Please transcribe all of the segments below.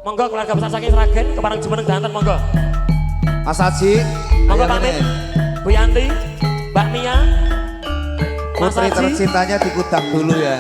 Monggo keluarga besar saking Sragen kepareng Jumeneng Banten monggo. Mas Haji, monggo pamit. Bu Yanti, Mbak Mia, Mas putri Haji. tercintanya dikutang dulu ya.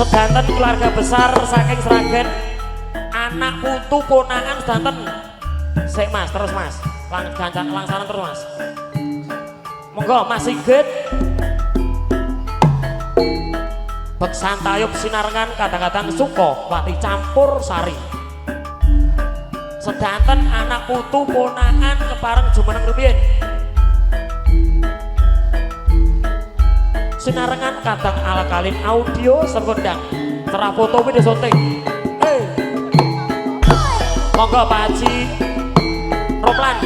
Sedanten keluarga besar saking Sragen, anak putu ponakan sedanten. Sik Mas, terus Mas. Langsaran terus Mas. Monggo Mas Sigit. Bek santayup sinarengan kadang-kadang suko wati campur sari. Sedanten anak putu ponakan kepareng Jumeneng rumiyin. Sinarengan kadang ala kalin audio sekondang cerah foto video syuting. Monggo Pak Haji Romlan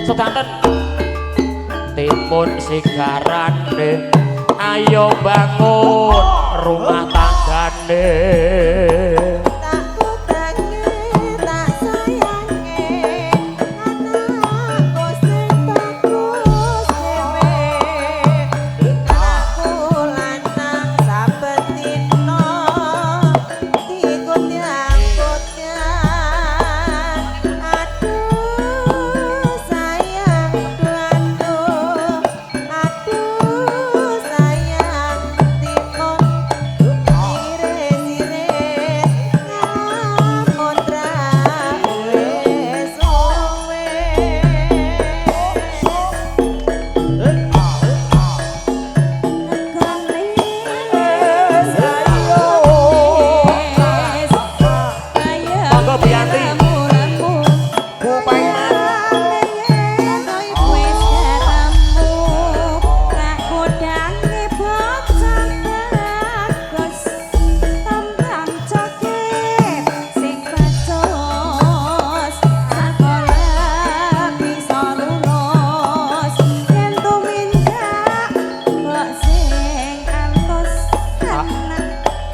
sedanten timun sigarane ayo bangun rumah tanggane.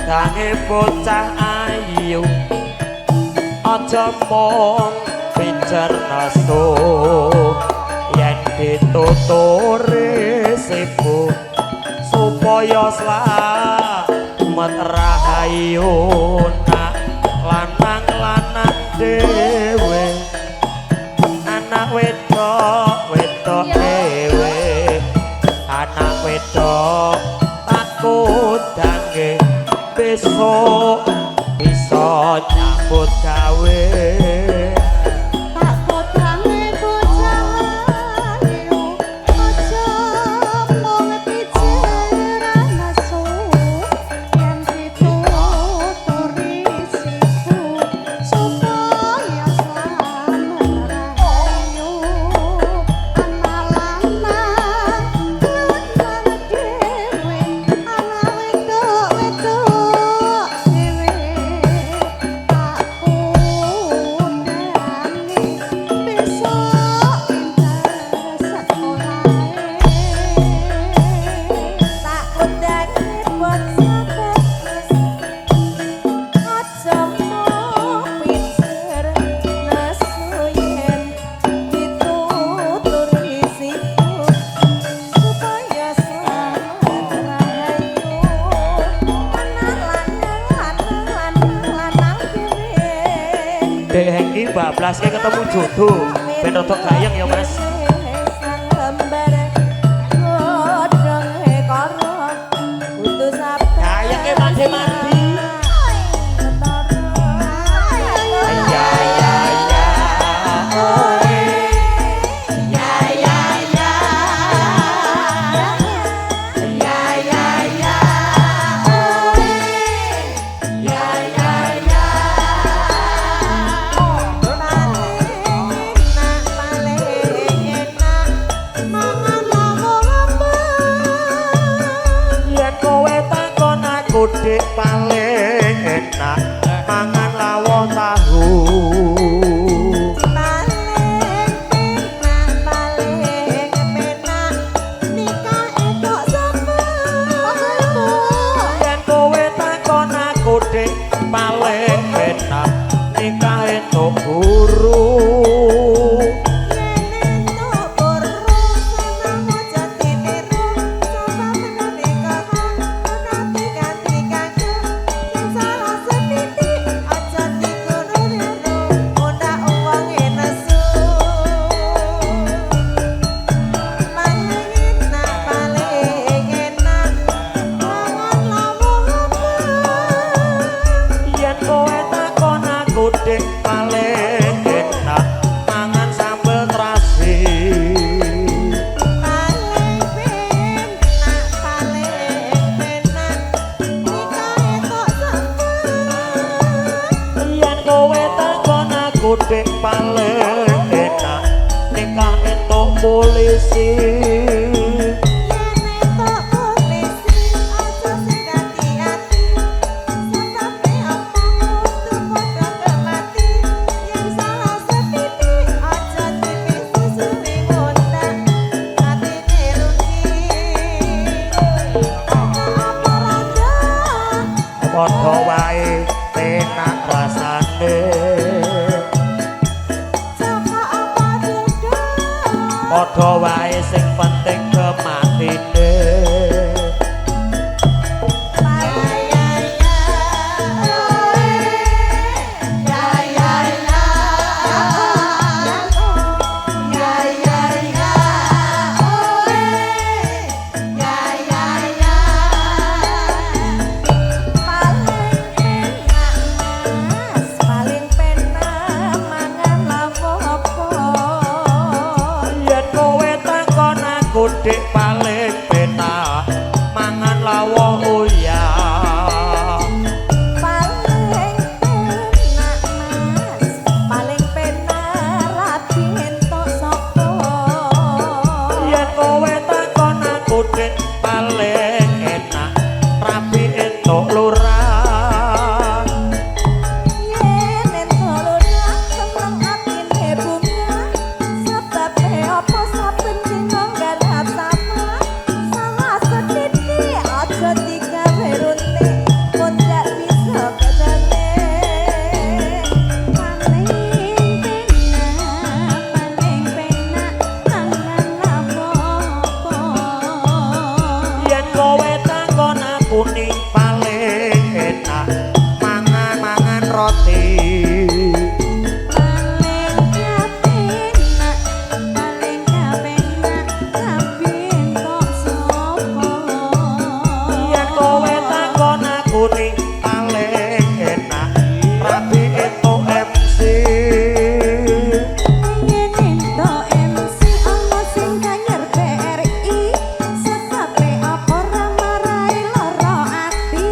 Kange bocah ayu aja mung pincer nasu yen dituturi sibuk supaya slamet rahayu nak lanang-lanang dhewe anak wedok dhewe anak wedok takut dange besok bisa nyambut gawe. Takut dange bocah ayu aja mung pikiran nasu yen dituturi sibuk supaya slamet rahayu anak lanang dhewe anak wedok Dek Hengki bablas ketemu jodoh ben rada gayeng ya Mas. Gayeng e mandi-mandi. Ya ya ya. Ya ya ya. Ya ya ya. Ya ya ya. enak nikah entuk polisi. Padha wae penak rasane padha wae sing penting kematine. Dik paling penak mangan lawuh uyah. Paling penak mas, paling penak rabi entuk sapa. Yen kowe takon aku dik paling enak rabi entuk lurah. Yen entuk lurah seneng atine bunga, sebabe apa saben dina garap sama. Salah sedidik aja digawe runtik, pun gak bisa bedane. Paling penak mangan apa-apa. Yen kowe takon aku ning paling enak mangan roti. Paling kapenak tapi entuk sapa. Yen kowe takon aku ning paling enak rabi entuk MC. Yen entuk MC ana sing kanyer BRI, sesape apa ora marai lara ati.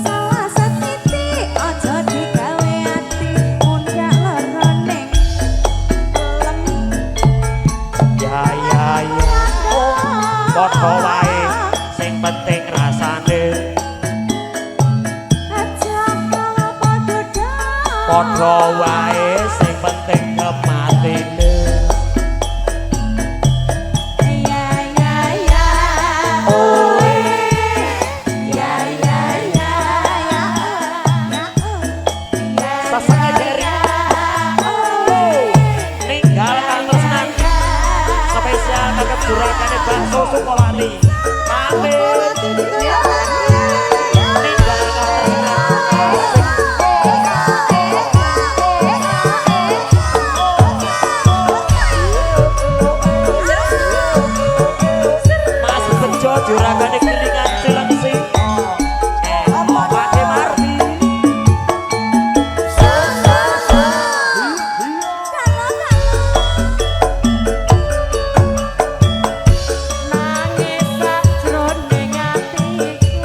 Salah setitik aja digawe ati, pun gak lara ning lem. Ya padha wae sing penting rasane. Aja kalah padha dah. Padha wae sing penting kematine. Oh, Sasenge Jerry ninggal kang tresnan spesial kagem jurakane bakso Sukowati. Pamit ninggal kang tresnan. Mas Bejo jurakane keringan Cilengsi. Pak Demardi. Nangis sakjroning atiku.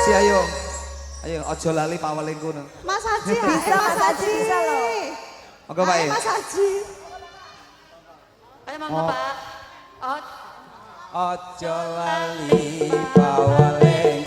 Haji ayo. Ayo ojo lali paweling kono. Mas Haji bisa Mas Haji bisa loh. Monggo Pak. Mas Haji. Ayo monggo Pak. Oh. Ojo lali paweling.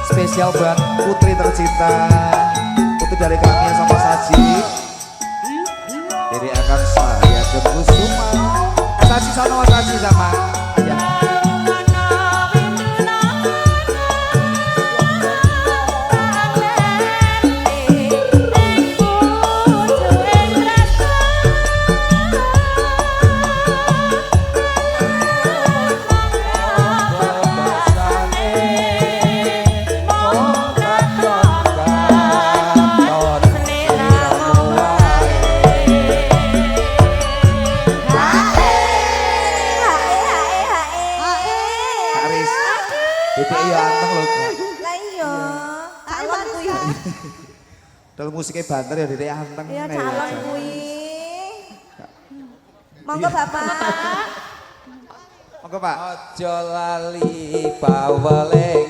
Spesial buat putri tercinta, putri dari kami yang sama Saji. Jadi akan saya tunggu semua. Saji sama Saji sama. Ayo. Bebek ya anteng lho. Lah iya. Calon kuwi. Dol musiknya banter ya Dede anteng. Iya calon kuwi. Monggo Bapak. Monggo Pak. Ojo lali paweling